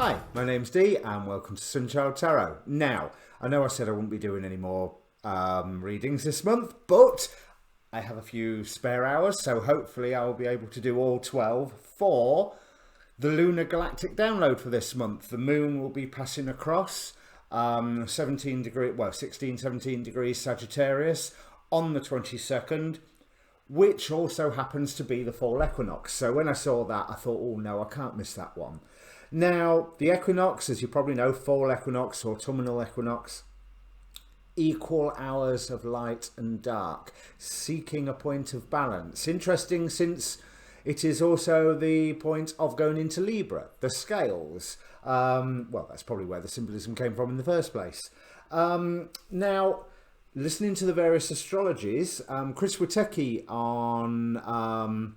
Hi, my name's Dee and welcome to Untitled Tarot. Now, I know I said I wouldn't be doing any more readings this month, but I have a few spare hours, so hopefully I'll be able to do all 12 for the Lunar Galactic download for this month. The moon will be passing across 16, 17 degrees Sagittarius on the 22nd, which also happens to be the fall equinox. So when I saw that, I thought, oh no, I can't miss that one. Now, the equinox, as you probably know, fall equinox, autumnal equinox, equal hours of light and dark, seeking a point of balance. Interesting, since it is also the point of going into Libra, the scales. Well, that's probably where the symbolism came from in the first place. Now, listening to the various astrologies, Chris Witecki on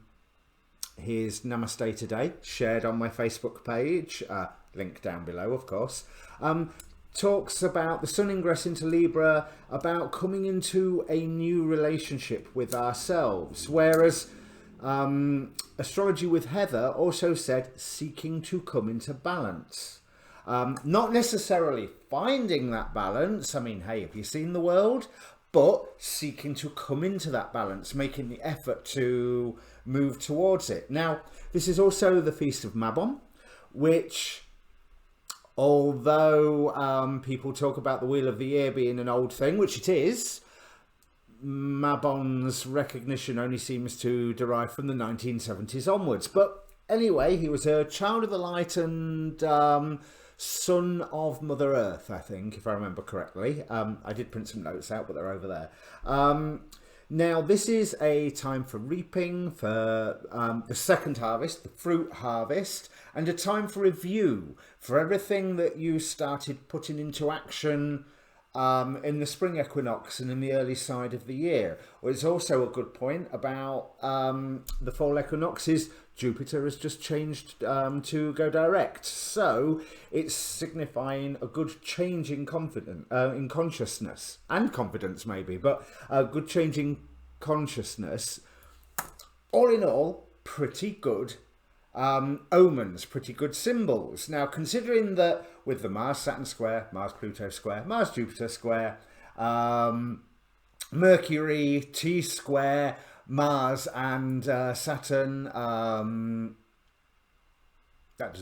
his Namaste Today, shared on my Facebook page, link down below, of course, talks about the sun ingress into Libra, about coming into a new relationship with ourselves, whereas Astrology with Heather also said seeking to come into balance. Not necessarily finding that balance. I mean, hey, have you seen the world? But seeking to come into that balance, making the effort to move towards it. Now, this is also the Feast of Mabon, which, although people talk about the Wheel of the Year being an old thing, which it is, Mabon's recognition only seems to derive from the 1970s onwards. But anyway, he was a child of the light and son of Mother Earth, I think, if I remember correctly. I did print some notes out, but they're over there. Now, this is a time for reaping, for the second harvest, the fruit harvest, and a time for review for everything that you started putting into action in the spring equinox and in the early side of the year. Well, it's also a good point about the fall equinox is Jupiter has just changed to go direct, so it's signifying a good change in in consciousness and confidence, maybe, but a good change in consciousness. All in all, pretty good omens, pretty good symbols. Now, considering that with the Mars-Saturn square, Mars-Pluto square, Mars-Jupiter square, Mercury, T-square, Mars and Saturn, that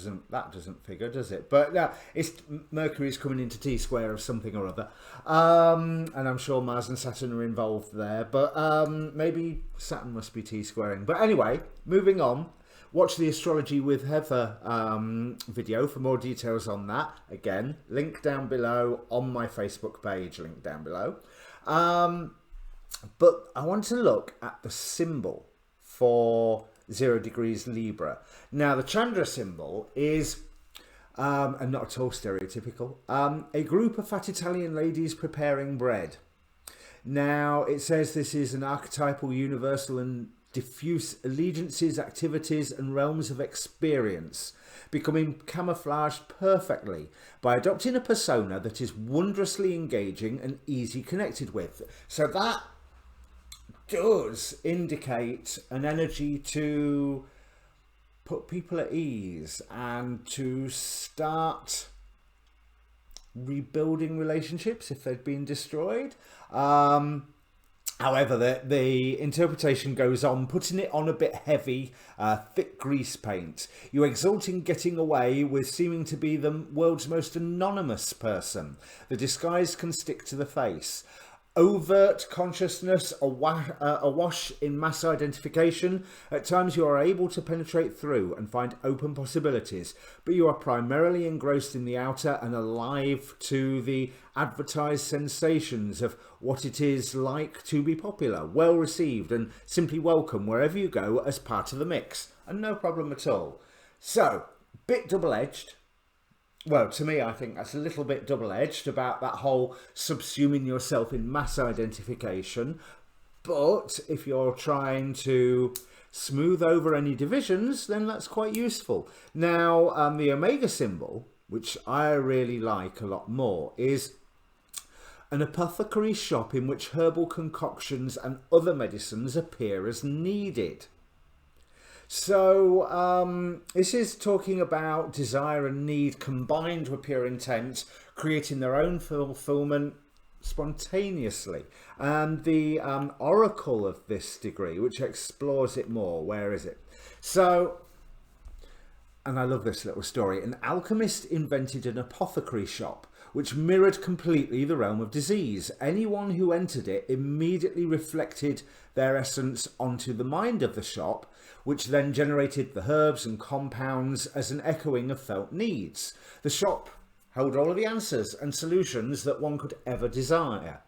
doesn't figure, does it? But it's Mercury's coming into T-square of something or other, and I'm sure Mars and Saturn are involved there, but maybe Saturn must be T-squaring. But anyway, moving on. Watch the Astrology with Heather video for more details on that. Again, link down below on my Facebook page, link down below. But I want to look at the symbol for 0 degrees Libra. Now, the Chandra symbol is, and not at all stereotypical, a group of fat Italian ladies preparing bread. Now, it says this is an archetypal, universal and diffuse allegiances, activities and realms of experience, becoming camouflaged perfectly by adopting a persona that is wondrously engaging and easy connected with. So that does indicate an energy to put people at ease and to start rebuilding relationships if they've been destroyed. However, the interpretation goes on, putting it on a bit heavy, thick grease paint. You exult in getting away with seeming to be the world's most anonymous person. The disguise can stick to the face. Overt consciousness awash in mass identification. At times you are able to penetrate through and find open possibilities, but you are primarily engrossed in the outer and alive to the advertised sensations of what it is like to be popular, well received and simply welcome wherever you go as part of the mix, and no problem at all. So, bit double-edged. Well, to me, I think that's a little bit double-edged about that whole subsuming yourself in mass identification. But if you're trying to smooth over any divisions, then that's quite useful. Now, the Omega symbol, which I really like a lot more, is an apothecary shop in which herbal concoctions and other medicines appear as needed. So this is talking about desire and need combined with pure intent, creating their own fulfillment spontaneously. And the oracle of this degree, which explores it more, where is it? So, and I love this little story, an alchemist invented an apothecary shop which mirrored completely the realm of disease. Anyone who entered it immediately reflected their essence onto the mind of the shop, which then generated the herbs and compounds as an echoing of felt needs. The shop held all of the answers and solutions that one could ever desire.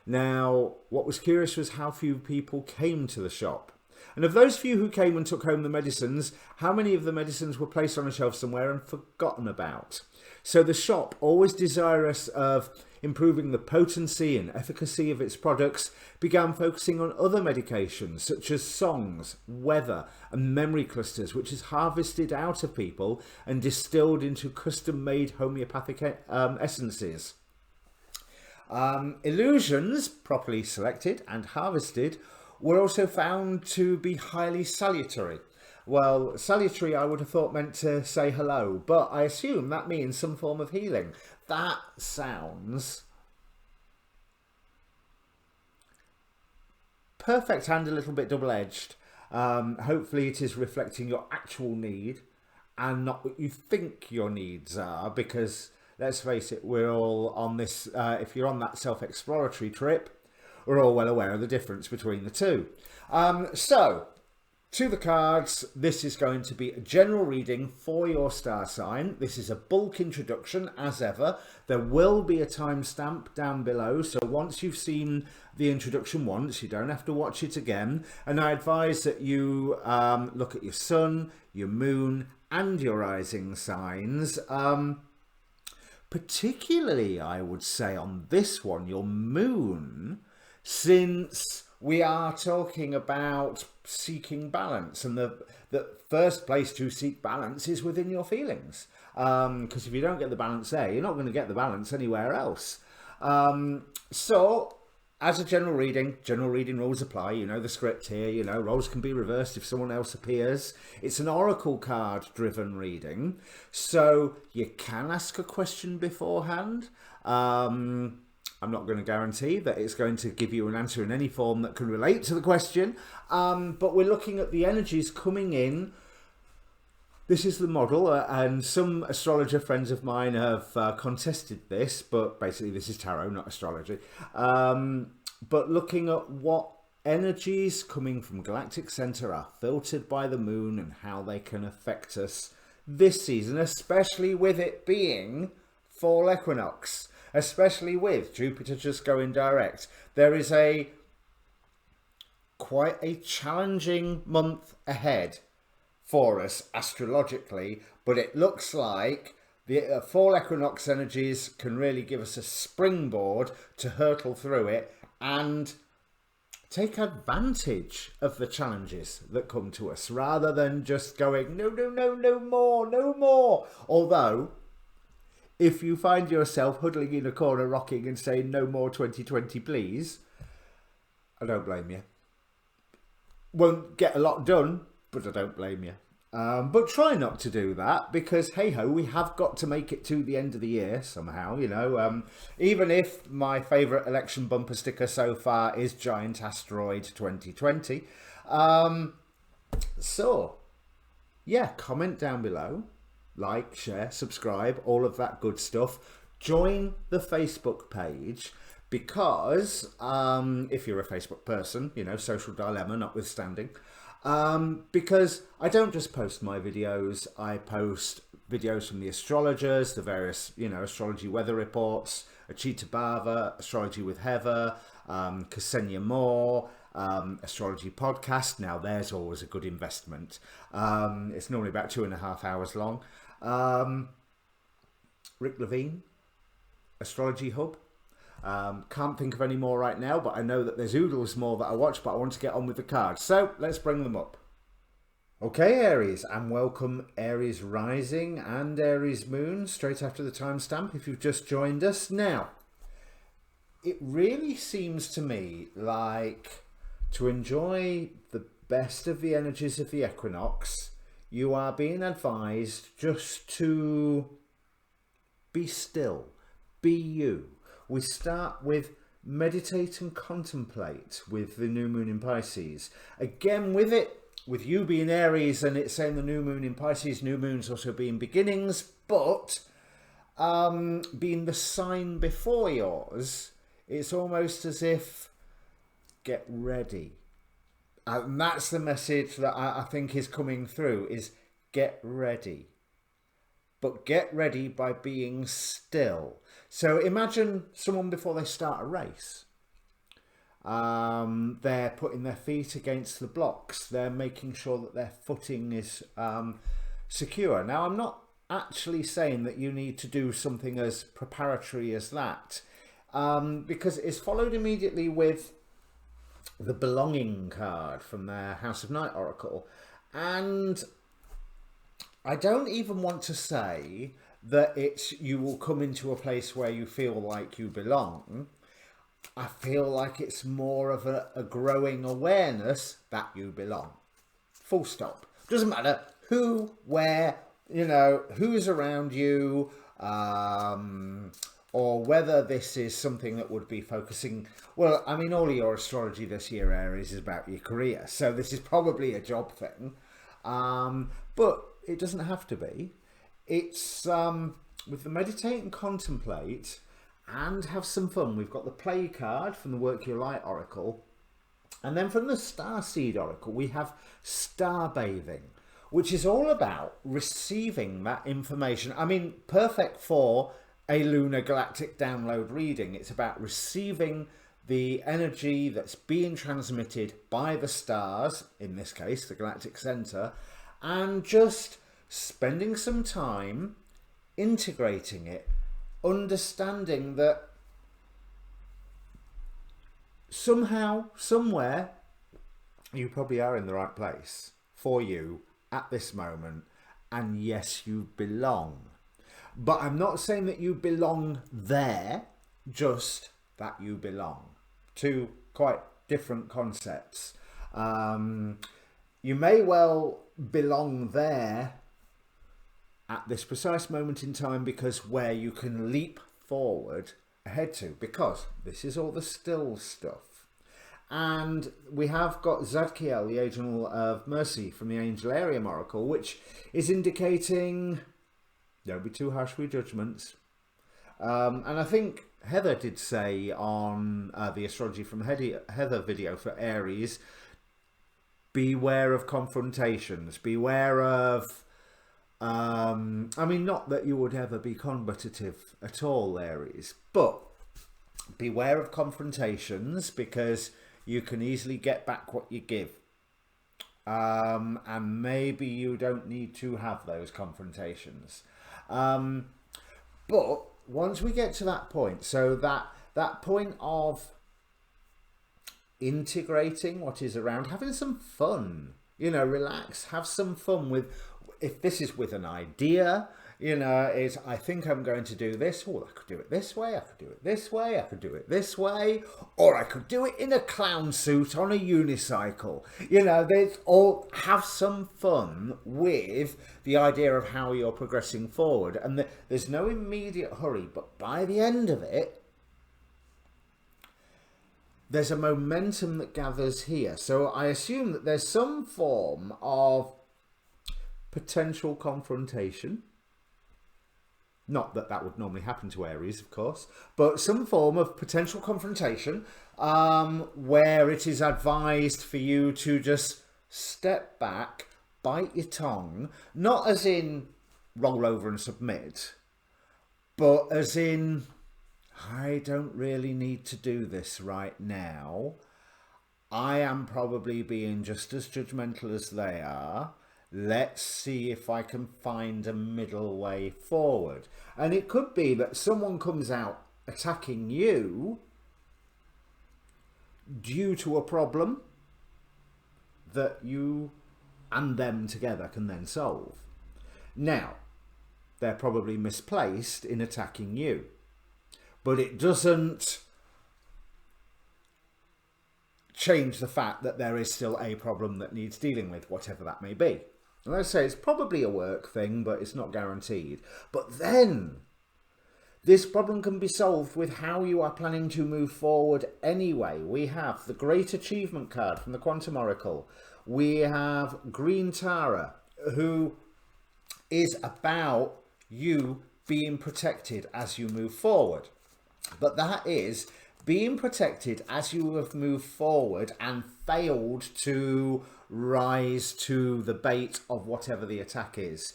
Now, what was curious was how few people came to the shop. And of those few who came and took home the medicines, how many of the medicines were placed on a shelf somewhere and forgotten about? So the shop, always desirous of improving the potency and efficacy of its products, began focusing on other medications such as songs, weather and memory clusters, which is harvested out of people and distilled into custom-made homeopathic essences. Illusions, properly selected and harvested, were also found to be highly salutary. Well, salutary I would have thought meant to say hello, but I assume that means some form of healing. That sounds perfect and a little bit double-edged. Hopefully it is reflecting your actual need and not what you think your needs are, because let's face it, we're all on this, if you're on that self-exploratory trip, we're all well aware of the difference between the two. So, to the cards, this is going to be a general reading for your star sign. This is a bulk introduction, as ever. There will be a timestamp down below, so once you've seen the introduction once, you don't have to watch it again. And I advise that you look at your sun, your moon, and your rising signs. Particularly, I would say, on this one, your moon, since we are talking about seeking balance, and the first place to seek balance is within your feelings, because if you don't get the balance there, you're not going to get the balance anywhere else. So as a general reading rules apply. You know the script here, you know, roles can be reversed if someone else appears. It's an oracle card driven reading, so you can ask a question beforehand. I'm not going to guarantee that it's going to give you an answer in any form that can relate to the question, but we're looking at the energies coming in. This is the model, and some astrologer friends of mine have contested this, but basically this is tarot, not astrology. But looking at what energies coming from Galactic Center are filtered by the moon and how they can affect us this season, especially with it being fall equinox. Especially with Jupiter just going direct. There is quite a challenging month ahead for us astrologically, but it looks like the fall equinox energies can really give us a springboard to hurtle through it and take advantage of the challenges that come to us, rather than just going, no, no, no, no more, no more. Although, if you find yourself huddling in a corner rocking and saying no more 2020 please, I don't blame you. Won't get a lot done, but I don't blame you. But try not to do that, because hey ho, we have got to make it to the end of the year somehow, you know. Even if my favourite election bumper sticker so far is Giant Asteroid 2020. So yeah, comment down below. Like, share, subscribe, all of that good stuff. Join the Facebook page, because if you're a Facebook person, you know, social dilemma notwithstanding, because I don't just post my videos, I post videos from the astrologers, the various, you know, astrology weather reports, Achita Bava, Astrology with Heather, Ksenia Moore, astrology podcast. Now there's always a good investment. It's normally about 2.5 hours long. Rick Levine, Astrology Hub. Can't think of any more right now, but I know that there's oodles more that I watch, but I want to get on with the cards, so let's bring them up. Okay, Aries, and welcome Aries rising and Aries moon straight after the timestamp if you've just joined us. Now, it really seems to me like to enjoy best of the energies of the equinox, you are being advised just to be still, be you. We start with meditate and contemplate with the new moon in Pisces. Again, with you being Aries and it's saying the new moon in Pisces, new moons also being beginnings, but being the sign before yours, it's almost as if get ready. And that's the message that I think is coming through, is get ready. But get ready by being still. So imagine someone before they start a race. They're putting their feet against the blocks. They're making sure that their footing is secure. Now, I'm not actually saying that you need to do something as preparatory as that, because it's followed immediately with the belonging card from their House of Night Oracle. And I don't even want to say that you will come into a place where you feel like you belong. I feel like it's more of a growing awareness that you belong. Full stop. Doesn't matter who, where, who's around you, or whether this is something that would be focusing. Well, I mean, all of your astrology this year, Aries, is about your career. So this is probably a job thing. But it doesn't have to be. It's with the meditate and contemplate and have some fun. We've got the play card from the Work Your Light Oracle. And then from the Starseed Oracle, we have star bathing, which is all about receiving that information. I mean, perfect for a Lunar Galactic download reading. It's about receiving the energy that's being transmitted by the stars, in this case, the Galactic Center, and just spending some time integrating it, understanding that somehow, somewhere, you probably are in the right place for you at this moment. And yes, you belong. But I'm not saying that you belong there, just that you belong. Two quite different concepts. You may well belong there at this precise moment in time, because where you can leap forward ahead to, because this is all the still stuff. And we have got Zadkiel, the Angel of Mercy from the Angel Area Oracle, which is indicating don't be too harsh with judgments. And I think Heather did say on the Astrology from Heather video for Aries, beware of confrontations, beware of, I mean, not that you would ever be combative at all, Aries, but beware of confrontations, because you can easily get back what you give. And maybe you don't need to have those confrontations. But once we get to that point, so that point of integrating what is around, having some fun, relax, have some fun with, if this is with an idea, is I think I'm going to do this. Oh, I could do it this way. I could do it this way. I could do it this way. Or I could do it in a clown suit on a unicycle. There's all, have some fun with the idea of how you're progressing forward. And there's no immediate hurry, but by the end of it, there's a momentum that gathers here. So I assume that there's some form of potential confrontation. Not that that would normally happen to Aries, of course, but some form of potential confrontation where it is advised for you to just step back, bite your tongue, not as in roll over and submit, but as in, I don't really need to do this right now. I am probably being just as judgmental as they are. Let's see if I can find a middle way forward. And it could be that someone comes out attacking you due to a problem that you and them together can then solve. Now, they're probably misplaced in attacking you, but it doesn't change the fact that there is still a problem that needs dealing with, whatever that may be. And let's say it's probably a work thing, but it's not guaranteed. But then this problem can be solved with how you are planning to move forward anyway. We have the Great Achievement card from the Quantum Oracle. We have Green Tara, who is about you being protected as you move forward. But that is being protected as you have moved forward and failed to rise to the bait of whatever the attack is.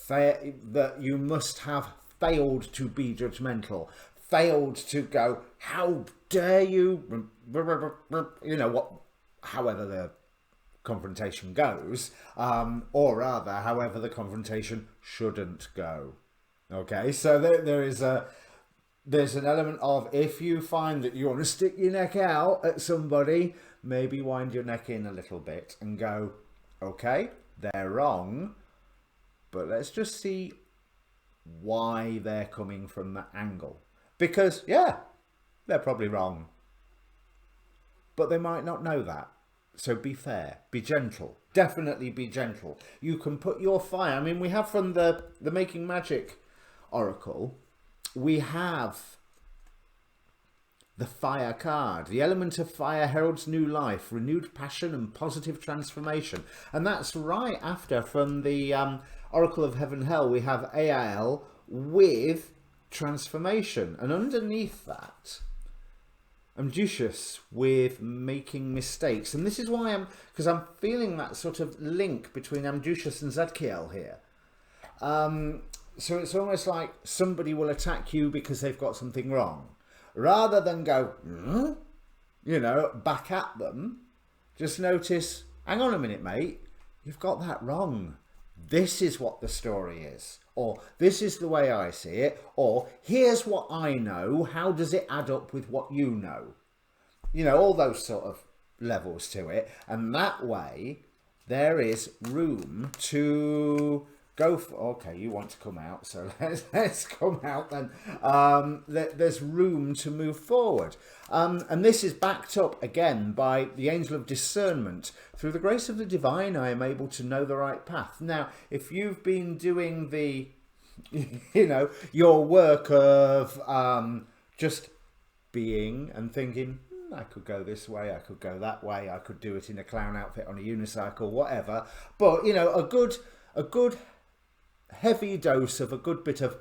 That you must have failed to be judgmental, failed to go, how dare you, you know, what, however the confrontation goes, or rather, however the confrontation shouldn't go. Okay, so there's an element of, if you find that you want to stick your neck out at somebody, maybe wind your neck in a little bit and go, okay, they're wrong, but let's just see why they're coming from that angle. Because, yeah, they're probably wrong, but they might not know that. So be fair, be gentle, definitely be gentle. You can put your fire, I mean, we have from the Making Magic Oracle, we have the fire card. The element of fire heralds new life, renewed passion and positive transformation. And that's right after, from the Oracle of Heaven Hell, we have AIL with transformation. And underneath that, Amducius with making mistakes. And this is why because I'm feeling that sort of link between Amducius and Zadkiel here. So it's almost like somebody will attack you because they've got something wrong. Rather than go, you know, back at them, just notice, hang on a minute, mate, you've got that wrong. This is what the story is. Or this is the way I see it. Or here's what I know. How does it add up with what you know? You know, all those sort of levels to it. And that way, there is room to go for, okay, you want to come out, so let's come out then. There's room to move forward. And this is backed up again by the Angel of Discernment. Through the grace of the divine, I am able to know the right path. Now, if you've been doing the, you know, your work of just being and thinking, I could go this way, I could go that way, I could do it in a clown outfit on a unicycle, whatever. But, you know, a good heavy dose of a good bit of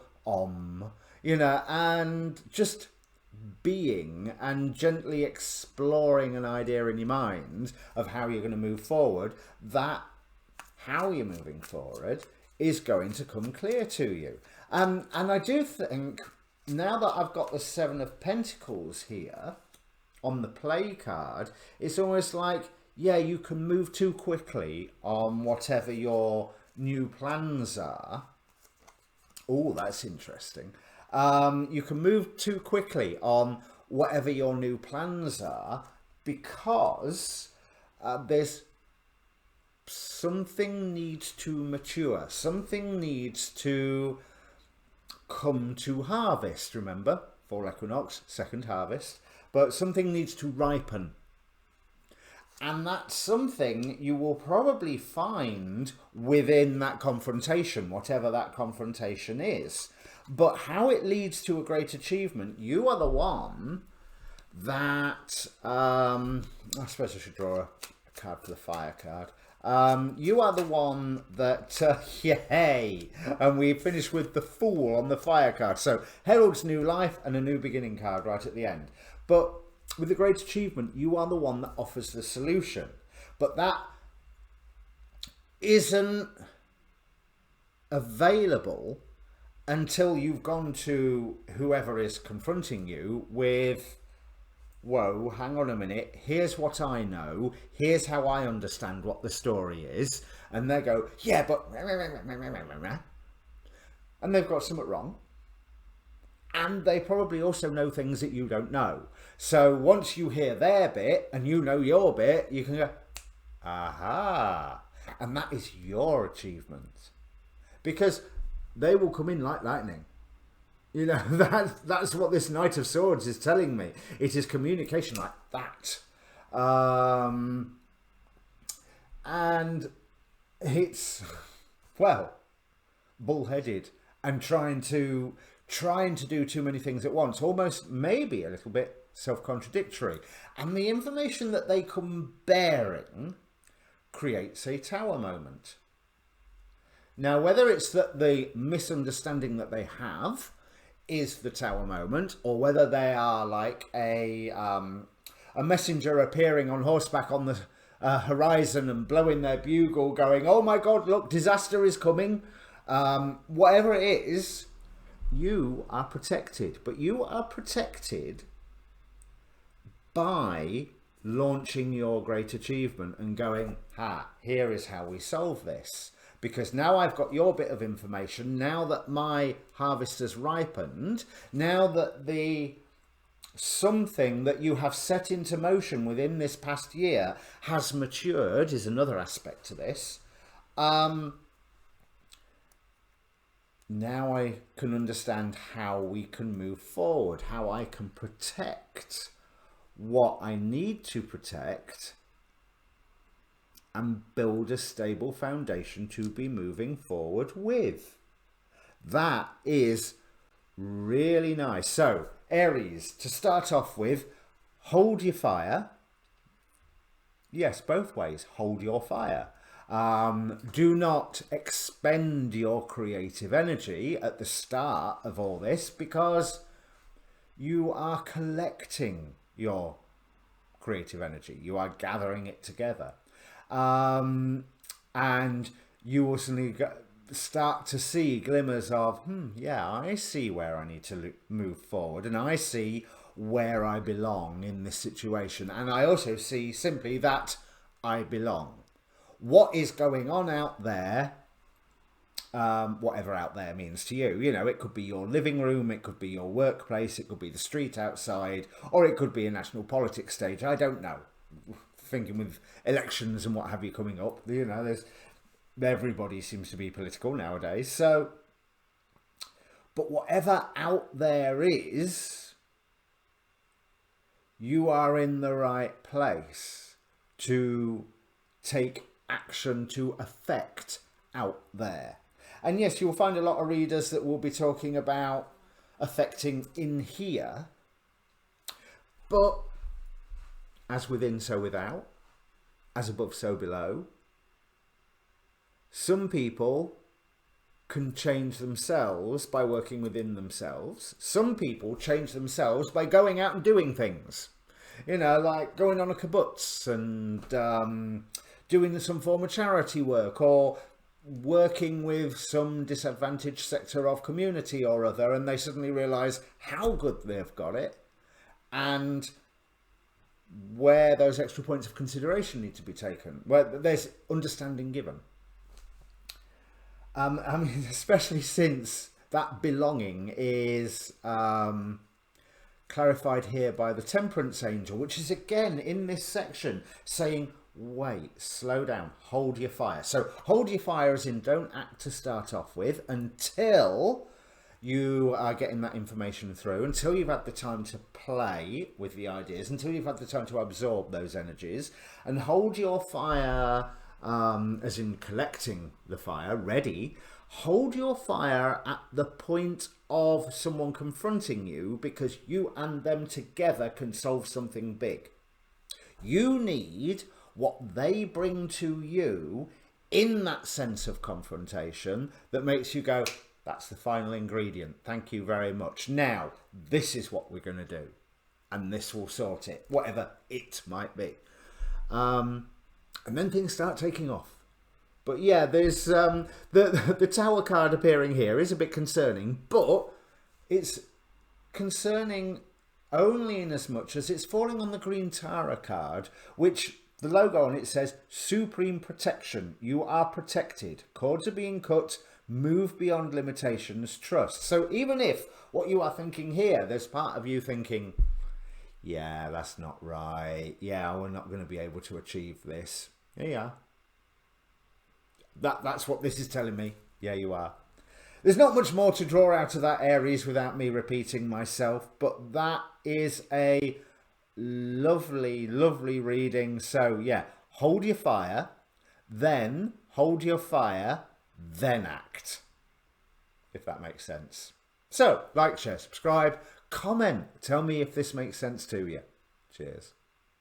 you know, and just being and gently exploring an idea in your mind of how you're going to move forward, that how you're moving forward is going to come clear to you. And I do think, now that I've got the Seven of Pentacles here on the play card, it's almost like, yeah, you can move too quickly on whatever your new plans are. Oh, that's interesting. You can move too quickly on whatever your new plans are, because there's something needs to mature. Something needs to come to harvest. Remember, fall equinox, second harvest. But something needs to ripen. And that's something you will probably find within that confrontation, whatever that confrontation is. But how it leads to a great achievement, you are the one that, I suppose I should draw a card for the fire card. You are the one that, yay! And we finish with the Fool on the fire card. So, heralds new life and a new beginning card right at the end. But with the great achievement, you are the one that offers the solution. But that isn't available until you've gone to whoever is confronting you with, whoa, hang on a minute, here's what I know, here's how I understand what the story is. And they go, yeah, but... And they've got something wrong. And they probably also know things that you don't know. So once you hear their bit and you know your bit, you can go, aha. And that is your achievement. Because they will come in like lightning. You know, that's what this Knight of Swords is telling me. It is communication like that. And it's, well, bullheaded and trying to do too many things at once, almost maybe a little bit self-contradictory. And the information that they come bearing creates a tower moment. Now, whether it's that the misunderstanding that they have is the tower moment, or whether they are like a messenger appearing on horseback on the horizon and blowing their bugle going, oh my God, look, disaster is coming. Whatever it is, you are protected. But you are protected by launching your great achievement and going, here is how we solve this. Because now I've got your bit of information, now that my harvest has ripened, now that the something that you have set into motion within this past year has matured, is another aspect to this. Now I can understand how we can move forward, how I can protect what I need to protect and build a stable foundation to be moving forward with. That is really nice. So, Aries, to start off with, hold your fire. Yes, both ways. Hold your fire. Do not expend your creative energy at the start of all this, because you are collecting your creative energy. You are gathering it together. And you will suddenly start to see glimmers of, yeah, I see where I need to move forward, and I see where I belong in this situation. And I also see simply that I belong. What is going on out there, whatever out there means to you, you know, it could be your living room, it could be your workplace, it could be the street outside, or it could be a national politics stage. I don't know. Thinking with elections and what have you coming up, you know, everybody seems to be political nowadays. So, but whatever out there is, you are in the right place to take action to affect out there. And yes, you'll find a lot of readers that will be talking about affecting in here, but as within, so without, as above, so below. Some people can change themselves by working within themselves. Some people change themselves by going out and doing things. You know, like going on a kibbutz and doing some form of charity work, or working with some disadvantaged sector of community or other, and they suddenly realise how good they've got it and where those extra points of consideration need to be taken, where there's understanding given. I mean, especially since that belonging is clarified here by the Temperance Angel, which is again in this section saying, wait, slow down, hold your fire. So hold your fire as in don't act to start off with until you are getting that information through, until you've had the time to play with the ideas, until you've had the time to absorb those energies, and hold your fire, as in collecting the fire, ready. Hold your fire at the point of someone confronting you, because you and them together can solve something big. You need what they bring to you in that sense of confrontation that makes you go, that's the final ingredient. Thank you very much. Now, this is what we're going to do. And this will sort it, whatever it might be. And then things start taking off. But yeah, there's the Tower card appearing here is a bit concerning, but it's concerning only in as much as it's falling on the green Tara card, which the logo on it says Supreme Protection. You are protected. Cords are being cut. Move beyond limitations, trust. So even if what you are thinking here, there's part of you thinking, yeah, that's not right. Yeah, we're not going to be able to achieve this. Yeah, you are. That's what this is telling me. Yeah, you are. There's not much more to draw out of that, Aries, without me repeating myself, but that is a lovely, lovely reading. So yeah, hold your fire, then hold your fire, then act, if that makes sense. So like, share, subscribe, comment, tell me if this makes sense to you. Cheers.